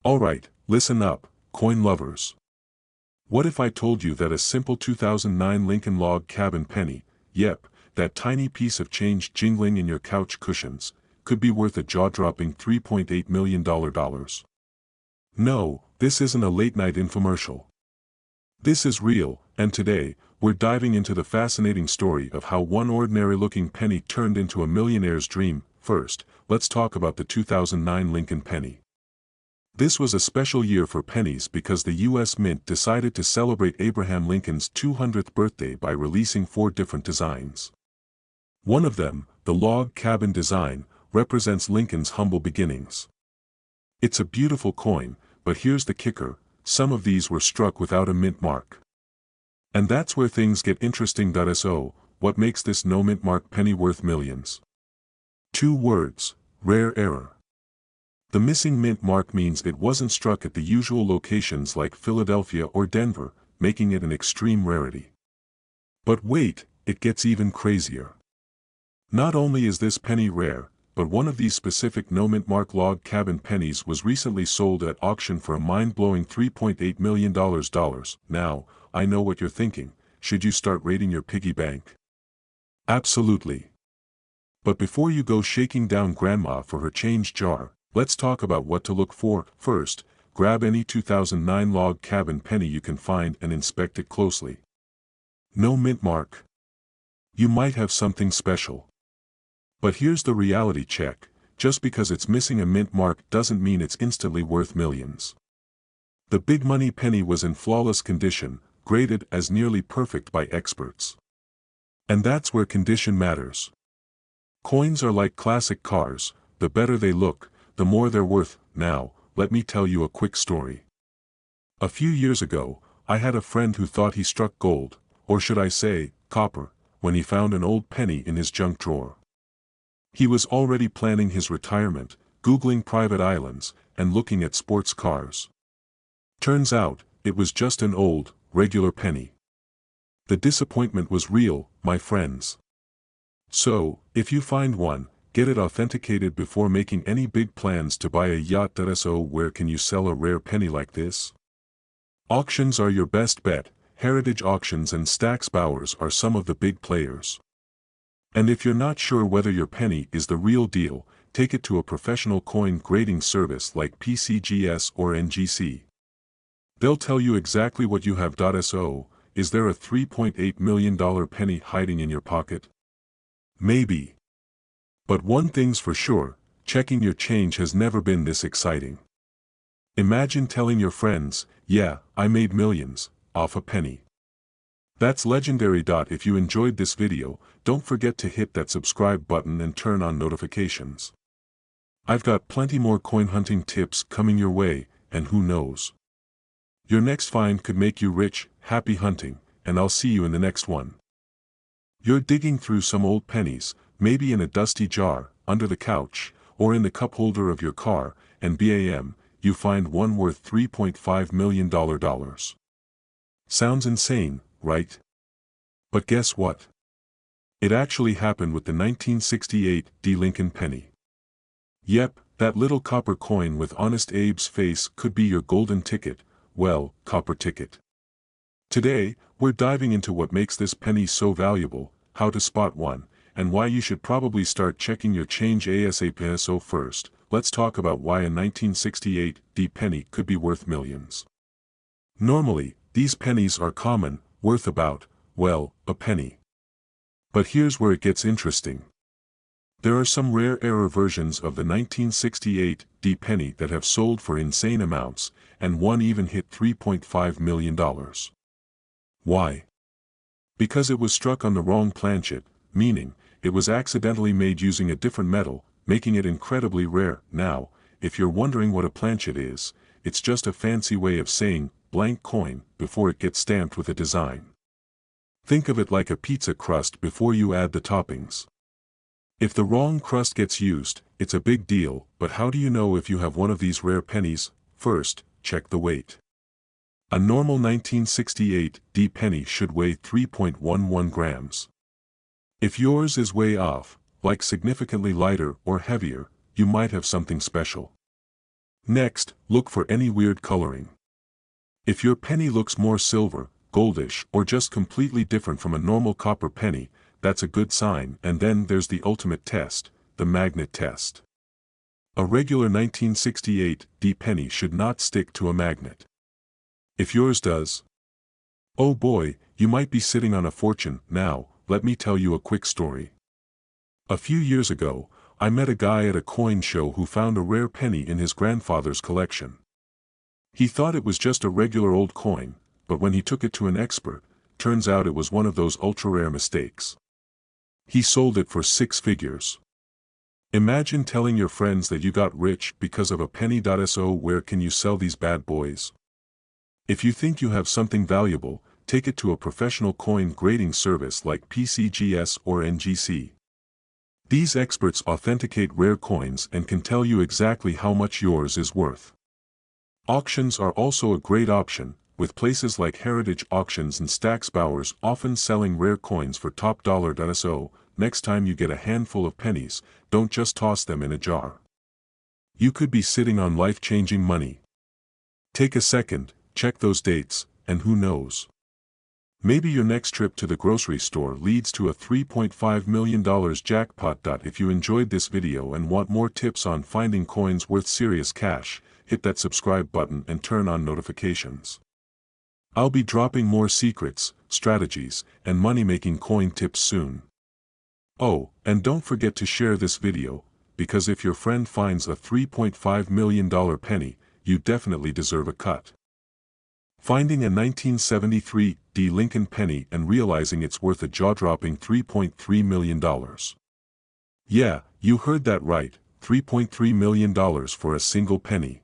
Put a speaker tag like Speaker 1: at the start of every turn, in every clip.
Speaker 1: Alright, listen up, coin lovers. What if I told you that a simple 2009 Lincoln Log Cabin penny, yep, that tiny piece of change jingling in your couch cushions, could be worth a jaw-dropping $3.8 million? No, this isn't a late-night infomercial. This is real, and today, we're diving into the fascinating story of how one ordinary-looking penny turned into a millionaire's dream. First, let's talk about the 2009 Lincoln penny. This was a special year for pennies because the U.S. Mint decided to celebrate Abraham Lincoln's 200th birthday by releasing 4 different designs. One of them, the log cabin design, represents Lincoln's humble beginnings. It's a beautiful coin, but here's the kicker: some of these were struck without a mint mark. And that's where things get interesting. So, what makes this no mint mark penny worth millions? 2 words: rare error. The missing mint mark means it wasn't struck at the usual locations like Philadelphia or Denver, making it an extreme rarity. But wait, it gets even crazier. Not only is this penny rare, but one of these specific no mint mark log cabin pennies was recently sold at auction for a mind-blowing $3.8 million. Now, I know what you're thinking: should you start raiding your piggy bank? Absolutely. But before you go shaking down grandma for her change jar, let's talk about what to look for. First, grab any 2009 log cabin penny you can find and inspect it closely. No mint mark? You might have something special. But here's the reality check: just because it's missing a mint mark doesn't mean it's instantly worth millions. The big money penny was in flawless condition, graded as nearly perfect by experts. And that's where condition matters. Coins are like classic cars: the better they look, the more they're worth. Now, let me tell you a quick story. A few years ago, I had a friend who thought he struck gold, or should I say, copper, when he found an old penny in his junk drawer. He was already planning his retirement, Googling private islands, and looking at sports cars. Turns out, it was just an old, regular penny. The disappointment was real, my friends. So, if you find one, get it authenticated before making any big plans to buy a yacht. So where can you sell a rare penny like this? Auctions are your best bet. Heritage Auctions and Stack's Bowers are some of the big players. And if you're not sure whether your penny is the real deal, take it to a professional coin grading service like PCGS or NGC. They'll tell you exactly what you have. So, is there a $3.8 million penny hiding in your pocket? Maybe. But one thing's for sure: checking your change has never been this exciting. Imagine telling your friends, "Yeah, I made millions off a penny." That's legendary. If you enjoyed this video, don't forget to hit that subscribe button and turn on notifications. I've got plenty more coin hunting tips coming your way, and who knows, your next find could make you rich. Happy hunting, and I'll see you in the next one. You're digging through some old pennies, maybe in a dusty jar, under the couch, or in the cup holder of your car, and bam, you find one worth $3.5 million. Sounds insane, right? But guess what? It actually happened with the 1968 Lincoln penny. Yep, that little copper coin with Honest Abe's face could be your golden ticket, well, copper ticket. Today, we're diving into what makes this penny so valuable, how to spot one, and why you should probably start checking your change ASAP. So first, let's talk about why a 1968 penny could be worth millions. Normally, these pennies are common, worth about, well, a penny. But here's where it gets interesting. There are some rare error versions of the 1968 penny that have sold for insane amounts, and one even hit $3.5 million. Why? Because it was struck on the wrong planchet, meaning, it was accidentally made using a different metal, making it incredibly rare. Now, if you're wondering what a planchet is, it's just a fancy way of saying blank coin before it gets stamped with a design. Think of it like a pizza crust before you add the toppings. If the wrong crust gets used, it's a big deal. But how do you know if you have one of these rare pennies? First, check the weight. A normal 1968 penny should weigh 3.11 grams. If yours is way off, like significantly lighter or heavier, you might have something special. Next, look for any weird coloring. If your penny looks more silver, goldish, or just completely different from a normal copper penny, that's a good sign. And then there's the ultimate test, the magnet test. A regular 1968 penny should not stick to a magnet. If yours does, oh boy, you might be sitting on a fortune. Now, let me tell you a quick story. A few years ago, I met a guy at a coin show who found a rare penny in his grandfather's collection. He thought it was just a regular old coin, but when he took it to an expert, turns out it was one of those ultra-rare mistakes. He sold it for 6 figures. Imagine telling your friends that you got rich because of a penny. So where can you sell these bad boys? If you think you have something valuable, take it to a professional coin grading service like PCGS or NGC. These experts authenticate rare coins and can tell you exactly how much yours is worth. Auctions are also a great option, with places like Heritage Auctions and Stack's Bowers often selling rare coins for top dollar. So, next time you get a handful of pennies, don't just toss them in a jar. You could be sitting on life-changing money. Take a second, check those dates, and who knows? Maybe your next trip to the grocery store leads to a $3.5 million jackpot. If you enjoyed this video and want more tips on finding coins worth serious cash, hit that subscribe button and turn on notifications. I'll be dropping more secrets, strategies, and money-making coin tips soon. Oh, and don't forget to share this video, because if your friend finds a $3.5 million penny, you definitely deserve a cut. Finding a 1973 Lincoln penny and realizing it's worth a jaw-dropping $3.3 million. Yeah, you heard that right, $3.3 million for a single penny.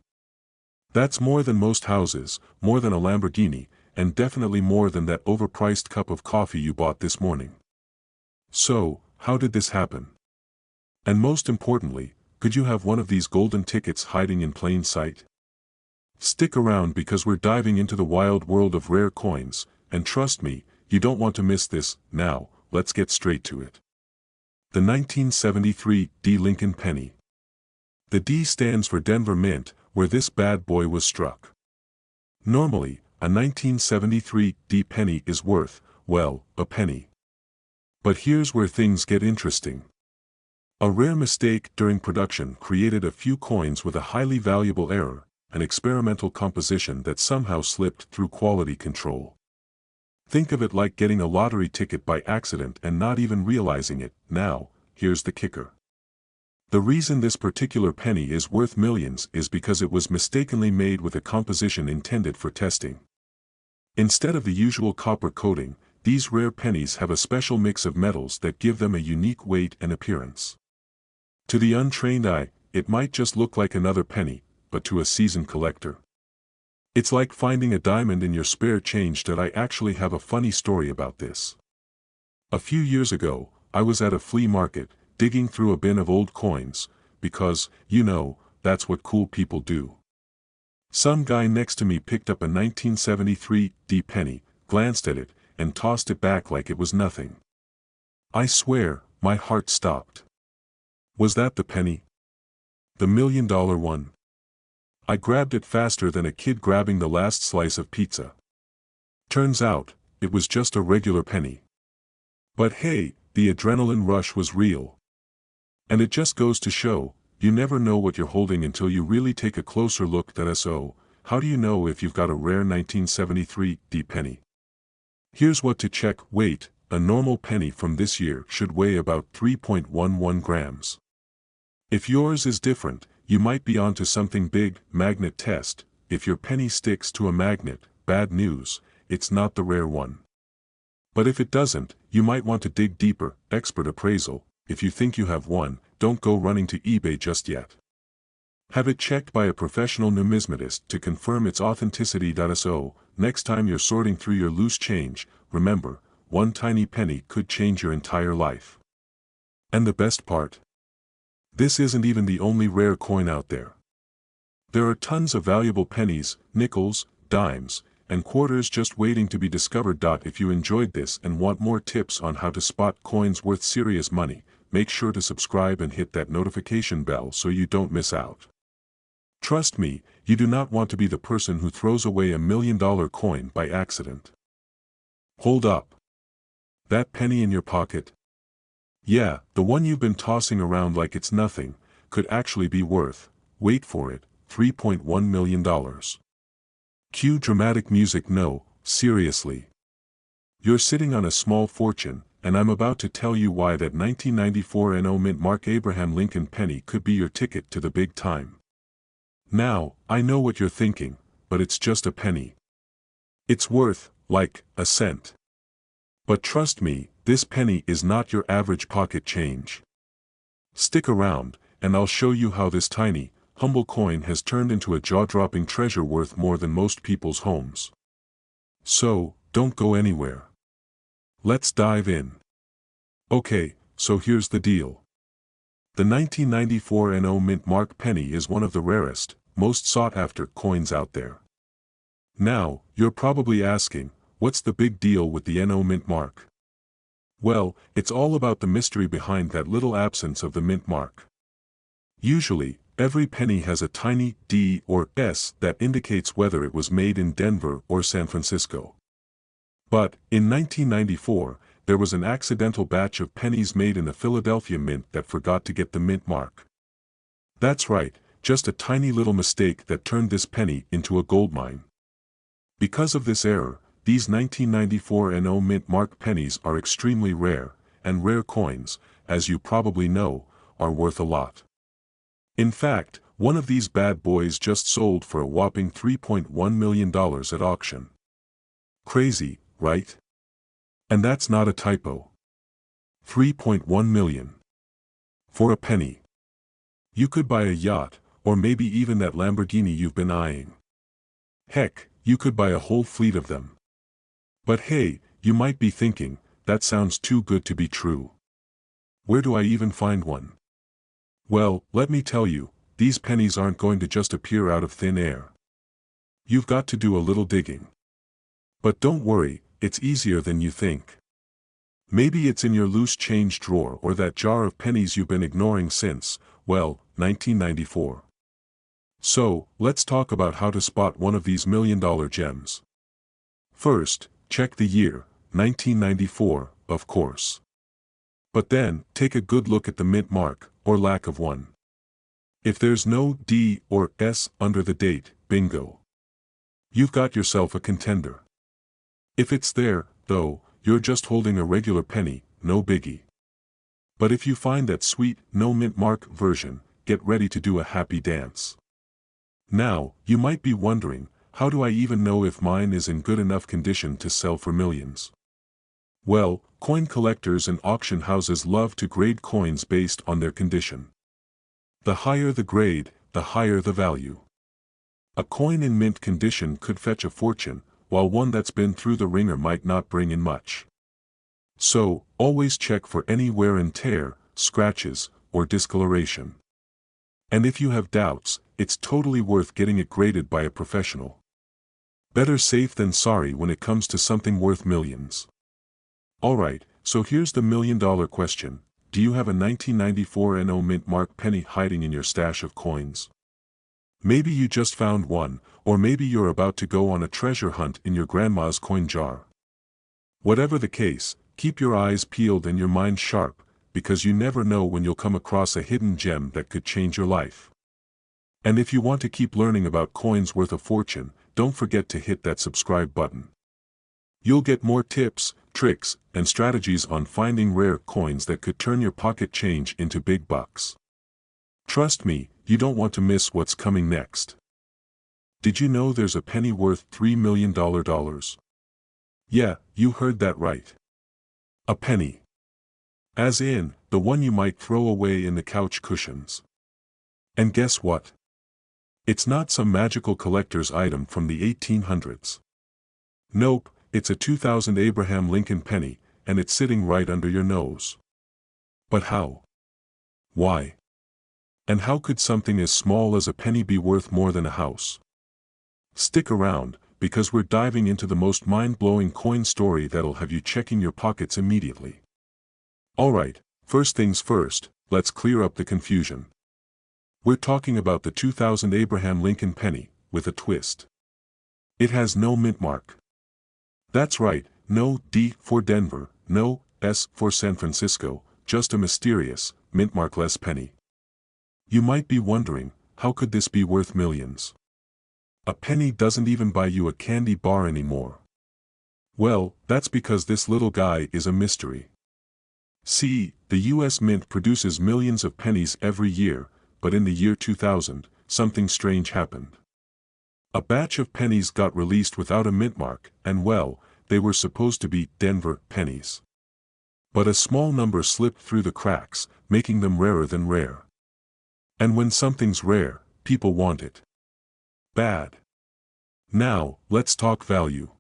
Speaker 1: That's more than most houses, more than a Lamborghini, and definitely more than that overpriced cup of coffee you bought this morning. So, how did this happen? And most importantly, could you have one of these golden tickets hiding in plain sight? Stick around because we're diving into the wild world of rare coins, and trust me, you don't want to miss this. Now, let's get straight to it. The 1973 Lincoln penny. The D stands for Denver Mint, where this bad boy was struck. Normally, a 1973 penny is worth, well, a penny. But here's where things get interesting. A rare mistake during production created a few coins with a highly valuable error, an experimental composition that somehow slipped through quality control. Think of it like getting a lottery ticket by accident and not even realizing it. Now, here's the kicker. The reason this particular penny is worth millions is because it was mistakenly made with a composition intended for testing. Instead of the usual copper coating, these rare pennies have a special mix of metals that give them a unique weight and appearance. To the untrained eye, it might just look like another penny, but to a seasoned collector, it's like finding a diamond in your spare change. I actually have a funny story about this. A few years ago, I was at a flea market, digging through a bin of old coins, because, you know, that's what cool people do. Some guy next to me picked up a 1973 penny, glanced at it, and tossed it back like it was nothing. I swear, my heart stopped. Was that the penny? The $1 million one? I grabbed it faster than a kid grabbing the last slice of pizza. Turns out, it was just a regular penny. But hey, the adrenaline rush was real. And it just goes to show, you never know what you're holding until you really take a closer look. So, how do you know if you've got a rare 1973 penny? Here's what to check. Weight: a normal penny from this year should weigh about 3.11 grams. If yours is different, you might be onto something big. Magnet test: if your penny sticks to a magnet, bad news, it's not the rare one. But if it doesn't, you might want to dig deeper. Expert appraisal: if you think you have one, don't go running to eBay just yet. Have it checked by a professional numismatist to confirm its authenticity. So, next time you're sorting through your loose change, remember, one tiny penny could change your entire life. And the best part? This isn't even the only rare coin out there. There are tons of valuable pennies, nickels, dimes, and quarters just waiting to be discovered. If you enjoyed this and want more tips on how to spot coins worth serious money, make sure to subscribe and hit that notification bell so you don't miss out. Trust me, you do not want to be the person who throws away $1 million coin by accident. Hold up. That penny in your pocket? Yeah, the one you've been tossing around like it's nothing, could actually be worth, wait for it, $3.1 million. Cue dramatic music. No, seriously. You're sitting on a small fortune, and I'm about to tell you why that 1994 NO Mint Mark Abraham Lincoln penny could be your ticket to the big time. Now, I know what you're thinking, but it's just a penny. It's worth, like, a cent. But trust me, this penny is not your average pocket change. Stick around, and I'll show you how this tiny, humble coin has turned into a jaw-dropping treasure worth more than most people's homes. So, don't go anywhere. Let's dive in. Okay, so here's the deal. The 1994 NO Mint Mark penny is one of the rarest, most sought-after coins out there. Now, you're probably asking, what's the big deal with the NO Mint Mark? Well, it's all about the mystery behind that little absence of the mint mark. Usually, every penny has a tiny D or S that indicates whether it was made in Denver or San Francisco. But, in 1994, there was an accidental batch of pennies made in the Philadelphia Mint that forgot to get the mint mark. That's right, just a tiny little mistake that turned this penny into a goldmine. Because of this error, these 1994 NO Mint Mark pennies are extremely rare, and rare coins, as you probably know, are worth a lot. In fact, one of these bad boys just sold for a whopping $3.1 million at auction. Crazy, right? And that's not a typo. $3.1 million. For a penny. You could buy a yacht, or maybe even that Lamborghini you've been eyeing. Heck, you could buy a whole fleet of them. But hey, you might be thinking, that sounds too good to be true. Where do I even find one? Well, let me tell you, these pennies aren't going to just appear out of thin air. You've got to do a little digging. But don't worry, it's easier than you think. Maybe it's in your loose change drawer or that jar of pennies you've been ignoring since, well, 1994. So, let's talk about how to spot one of these million-dollar gems. First, check the year, 1994, of course. But then, take a good look at the mint mark, or lack of one. If there's no D or S under the date, bingo. You've got yourself a contender. If it's there, though, you're just holding a regular penny, no biggie. But if you find that sweet, no mint mark version, get ready to do a happy dance. Now, you might be wondering, how do I even know if mine is in good enough condition to sell for millions? Well, coin collectors and auction houses love to grade coins based on their condition. The higher the grade, the higher the value. A coin in mint condition could fetch a fortune, while one that's been through the ringer might not bring in much. So, always check for any wear and tear, scratches, or discoloration. And if you have doubts, it's totally worth getting it graded by a professional. Better safe than sorry when it comes to something worth millions. Alright, so here's the million-dollar question. Do you have a 1994 NO Mint Mark penny hiding in your stash of coins? Maybe you just found one, or maybe you're about to go on a treasure hunt in your grandma's coin jar. Whatever the case, keep your eyes peeled and your mind sharp, because you never know when you'll come across a hidden gem that could change your life. And if you want to keep learning about coins worth a fortune, don't forget to hit that subscribe button. You'll get more tips, tricks, and strategies on finding rare coins that could turn your pocket change into big bucks. Trust me, you don't want to miss what's coming next. Did you know there's a penny worth $3 million? Yeah, you heard that right. A penny. As in, the one you might throw away in the couch cushions. And guess what? It's not some magical collector's item from the 1800s. Nope, it's a 2000 Abraham Lincoln penny, and it's sitting right under your nose. But how? Why? And how could something as small as a penny be worth more than a house? Stick around, because we're diving into the most mind-blowing coin story that'll have you checking your pockets immediately. Alright, first things first, let's clear up the confusion. We're talking about the 2000 Abraham Lincoln penny, with a twist. It has no mint mark. That's right, no D for Denver, no S for San Francisco, just a mysterious, mint markless penny. You might be wondering, how could this be worth millions? A penny doesn't even buy you a candy bar anymore. Well, that's because this little guy is a mystery. See, the US Mint produces millions of pennies every year, but in the year 2000, something strange happened. A batch of pennies got released without a mint mark, and well, they were supposed to be Denver pennies. But a small number slipped through the cracks, making them rarer than rare. And when something's rare, people want it bad. Now, let's talk value.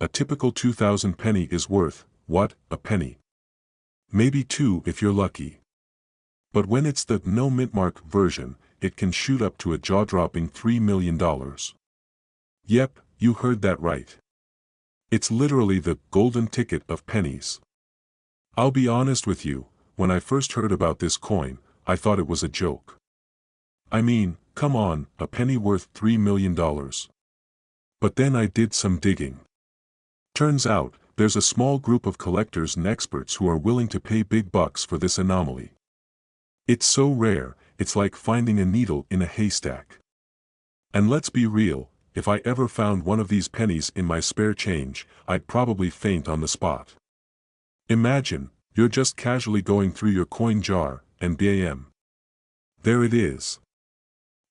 Speaker 1: A typical 2000 penny is worth, what, a penny? Maybe two if you're lucky. But when it's the no mint mark version, it can shoot up to a jaw-dropping $3 million. Yep, you heard that right. It's literally the golden ticket of pennies. I'll be honest with you, when I first heard about this coin, I thought it was a joke. I mean, come on, a penny worth $3 million. But then I did some digging. Turns out, there's a small group of collectors and experts who are willing to pay big bucks for this anomaly. It's so rare, it's like finding a needle in a haystack. And let's be real, if I ever found one of these pennies in my spare change, I'd probably faint on the spot. Imagine, you're just casually going through your coin jar, and bam. There it is.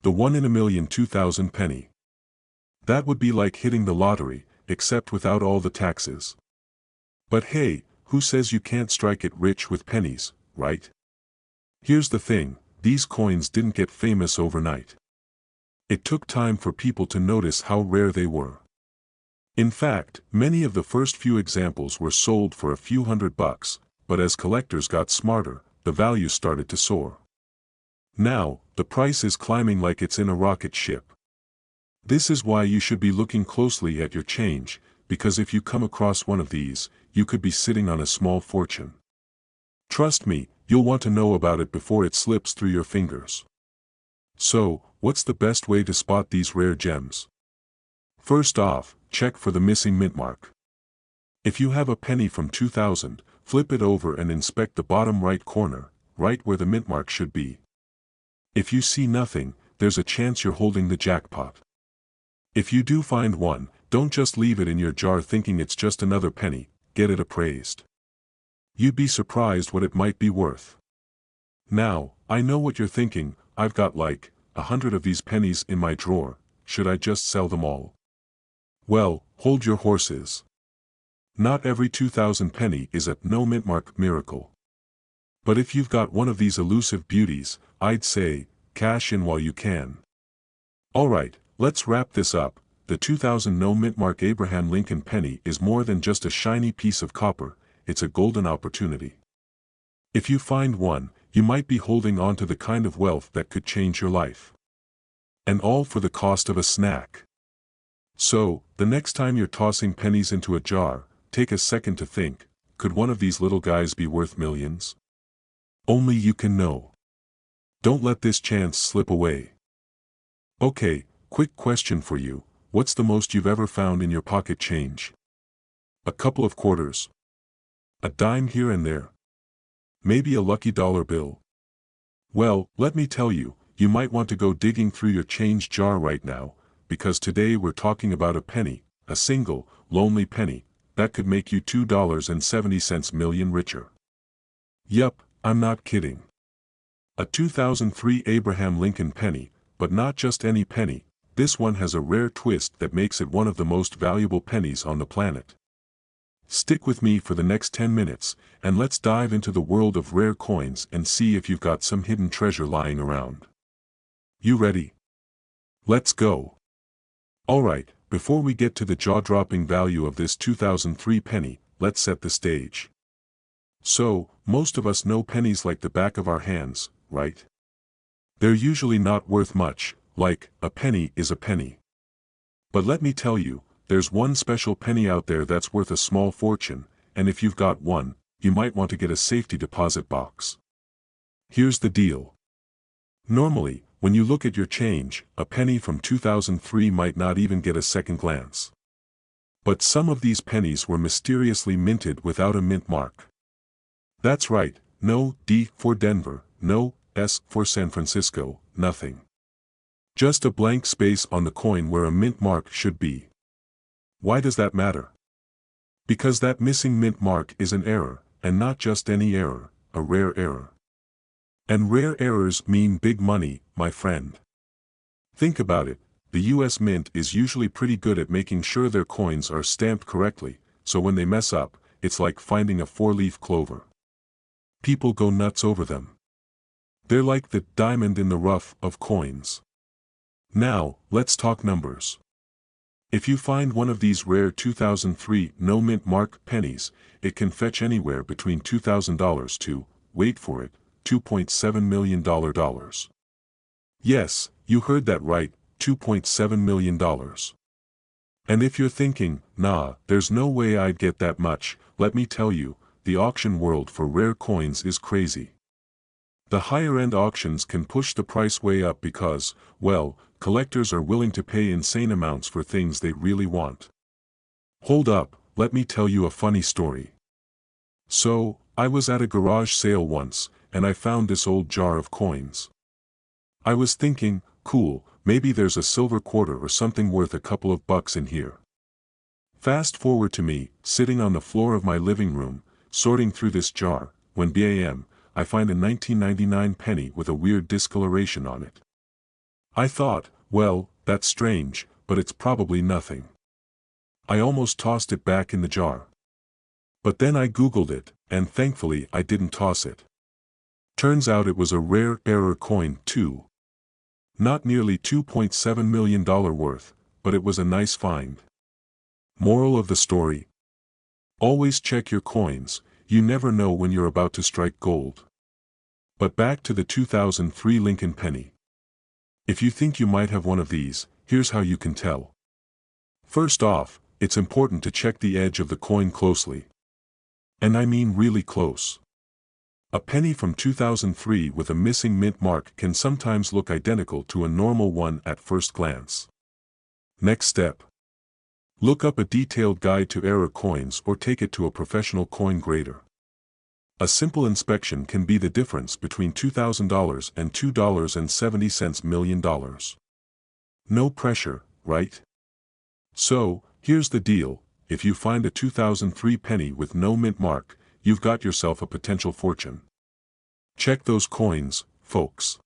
Speaker 1: The 1 in a million 2000 penny. That would be like hitting the lottery, except without all the taxes. But hey, who says you can't strike it rich with pennies, right? Here's the thing, these coins didn't get famous overnight. It took time for people to notice how rare they were. In fact, many of the first few examples were sold for a few $100, but as collectors got smarter, the value started to soar. Now, the price is climbing like it's in a rocket ship. This is why you should be looking closely at your change, because if you come across one of these, you could be sitting on a small fortune. Trust me, you'll want to know about it before it slips through your fingers. So, what's the best way to spot these rare gems? First off, check for the missing mint mark. If you have a penny from 2000, flip it over and inspect the bottom right corner, right where the mint mark should be. If you see nothing, there's a chance you're holding the jackpot. If you do find one, don't just leave it in your jar thinking it's just another penny, get it appraised. You'd be surprised what it might be worth. Now, I know what you're thinking, I've got like 100 of these pennies in my drawer, should I just sell them all? Well, hold your horses. Not every 2000 penny is a no mint mark miracle. But if you've got one of these elusive beauties, I'd say, cash in while you can. Alright, let's wrap this up. The 2000 no mint mark Abraham Lincoln penny is more than just a shiny piece of copper, it's a golden opportunity. If you find one, you might be holding on to the kind of wealth that could change your life. And all for the cost of a snack. So, the next time you're tossing pennies into a jar, take a second to think, could one of these little guys be worth millions? Only you can know. Don't let this chance slip away. Okay, quick question for you, what's the most you've ever found in your pocket change? A couple of quarters? A dime here and there? Maybe a lucky dollar bill? Well, let me tell you, you might want to go digging through your change jar right now, because today we're talking about a penny, a single, lonely penny, that could make you $2.70 million richer. Yup, I'm not kidding. A 2003 Abraham Lincoln penny, but not just any penny, this one has a rare twist that makes it one of the most valuable pennies on the planet. Stick with me for the next 10 minutes, and let's dive into the world of rare coins and see if you've got some hidden treasure lying around. You ready? Let's go. Alright, before we get to the jaw-dropping value of this 2003 penny, let's set the stage. So, most of us know pennies like the back of our hands, right? They're usually not worth much, like, a penny is a penny. But let me tell you, there's one special penny out there that's worth a small fortune, and if you've got one, you might want to get a safety deposit box. Here's the deal. Normally, when you look at your change, a penny from 2003 might not even get a second glance. But some of these pennies were mysteriously minted without a mint mark. That's right, no D for Denver, no S for San Francisco, nothing. Just a blank space on the coin where a mint mark should be. Why does that matter? Because that missing mint mark is an error, and not just any error, a rare error. And rare errors mean big money, my friend. Think about it, the US Mint is usually pretty good at making sure their coins are stamped correctly, so when they mess up, it's like finding a four-leaf clover. People go nuts over them. They're like the diamond in the rough of coins. Now, let's talk numbers. If you find one of these rare 2003 no mint mark pennies, it can fetch anywhere between $2,000 to, wait for it, $2.7 million. Yes, you heard that right, $2.7 million. And if you're thinking, nah, there's no way I'd get that much, let me tell you, the auction world for rare coins is crazy. The higher-end auctions can push the price way up because, well, collectors are willing to pay insane amounts for things they really want. Hold up, let me tell you a funny story. So, I was at a garage sale once, and I found this old jar of coins. I was thinking, cool, maybe there's a silver quarter or something worth a couple of bucks in here. Fast forward to me, sitting on the floor of my living room, sorting through this jar, when bam, I find a 1999 penny with a weird discoloration on it. I thought, well, that's strange, but it's probably nothing. I almost tossed it back in the jar. But then I googled it, and thankfully I didn't toss it. Turns out it was a rare error coin too. Not nearly $2.7 million worth, but it was a nice find. Moral of the story: always check your coins, you never know when you're about to strike gold. But back to the 2003 Lincoln penny. If you think you might have one of these, here's how you can tell. First off, it's important to check the edge of the coin closely. And I mean really close. A penny from 2003 with a missing mint mark can sometimes look identical to a normal one at first glance. Next step: look up a detailed guide to error coins or take it to a professional coin grader. A simple inspection can be the difference between $2,000 and $2.70 million. No pressure, right? So, here's the deal: if you find a 2003 penny with no mint mark, you've got yourself a potential fortune. Check those coins, folks.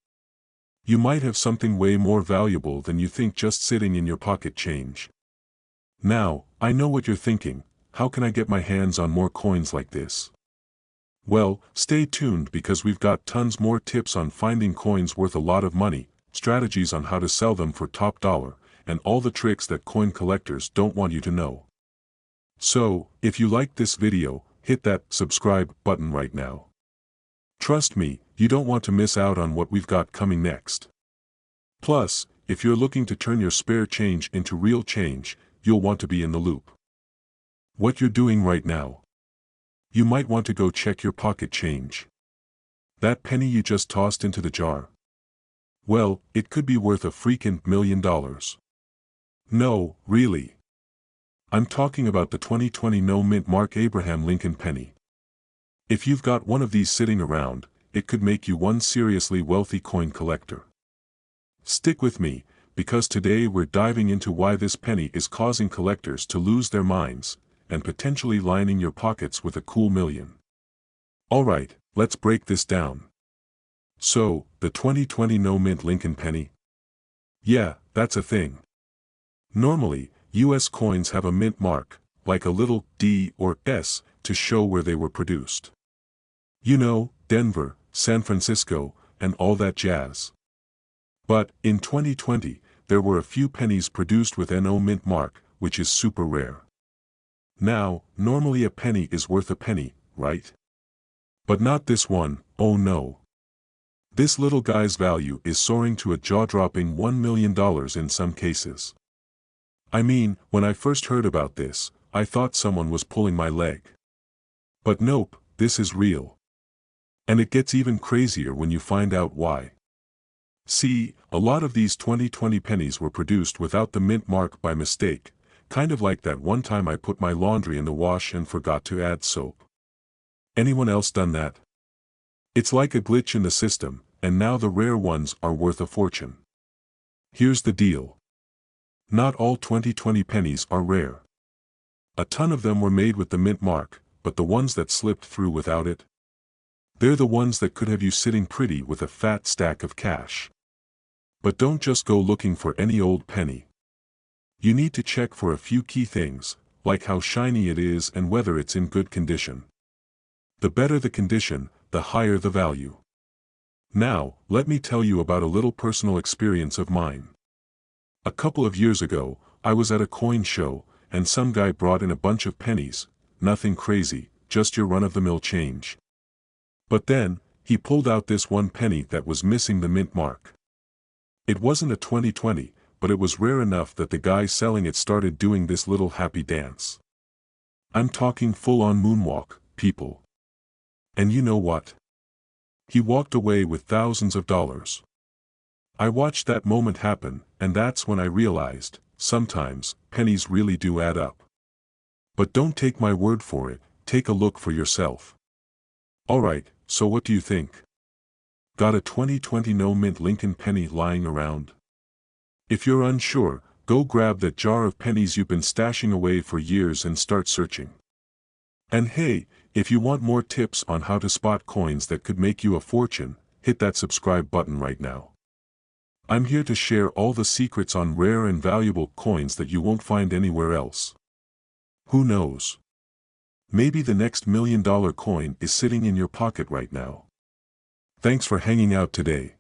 Speaker 1: You might have something way more valuable than you think just sitting in your pocket change. Now, I know what you're thinking: how can I get my hands on more coins like this? Well, stay tuned because we've got tons more tips on finding coins worth a lot of money, strategies on how to sell them for top dollar, and all the tricks that coin collectors don't want you to know. So, if you liked this video, hit that subscribe button right now. Trust me, you don't want to miss out on what we've got coming next. Plus, if you're looking to turn your spare change into real change, you'll want to be in the loop. What you're doing right now. You might want to go check your pocket change. That penny you just tossed into the jar. Well, it could be worth a freaking $1 million. No, really. I'm talking about the 2020 no mint mark Abraham Lincoln penny. If you've got one of these sitting around, it could make you one seriously wealthy coin collector. Stick with me, because today we're diving into why this penny is causing collectors to lose their minds, and potentially lining your pockets with a cool million. Alright, let's break this down. So, the 2020 no mint Lincoln penny? Yeah, that's a thing. Normally, US coins have a mint mark, like a little D or S, to show where they were produced. You know, Denver, San Francisco, and all that jazz. But, in 2020, there were a few pennies produced with no mint mark, which is super rare. Now, normally a penny is worth a penny, right? But not this one, oh no. This little guy's value is soaring to a jaw-dropping $1 million in some cases. I mean, when I first heard about this, I thought someone was pulling my leg. But nope, this is real. And it gets even crazier when you find out why. See, a lot of these 2020 pennies were produced without the mint mark by mistake, kind of like that one time I put my laundry in the wash and forgot to add soap. Anyone else done that? It's like a glitch in the system, and now the rare ones are worth a fortune. Here's the deal. Not all 2020 pennies are rare. A ton of them were made with the mint mark, but the ones that slipped through without it, they're the ones that could have you sitting pretty with a fat stack of cash. But don't just go looking for any old penny. You need to check for a few key things, like how shiny it is and whether it's in good condition. The better the condition, the higher the value. Now, let me tell you about a little personal experience of mine. A couple of years ago, I was at a coin show, and some guy brought in a bunch of pennies, nothing crazy, just your run-of-the-mill change. But then, he pulled out this one penny that was missing the mint mark. It wasn't a 2020, but it was rare enough that the guy selling it started doing this little happy dance. I'm talking full-on moonwalk, people. And you know what? He walked away with thousands of dollars. I watched that moment happen, and that's when I realized, sometimes, pennies really do add up. But don't take my word for it, take a look for yourself. Alright, so what do you think? Got a 2020 no mint Lincoln penny lying around? If you're unsure, go grab that jar of pennies you've been stashing away for years and start searching. And hey, if you want more tips on how to spot coins that could make you a fortune, hit that subscribe button right now. I'm here to share all the secrets on rare and valuable coins that you won't find anywhere else. Who knows? Maybe the next $1 million coin is sitting in your pocket right now. Thanks for hanging out today.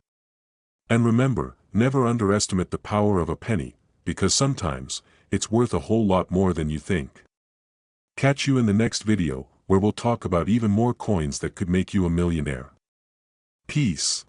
Speaker 1: And remember, never underestimate the power of a penny, because sometimes, it's worth a whole lot more than you think. Catch you in the next video, where we'll talk about even more coins that could make you a millionaire. Peace.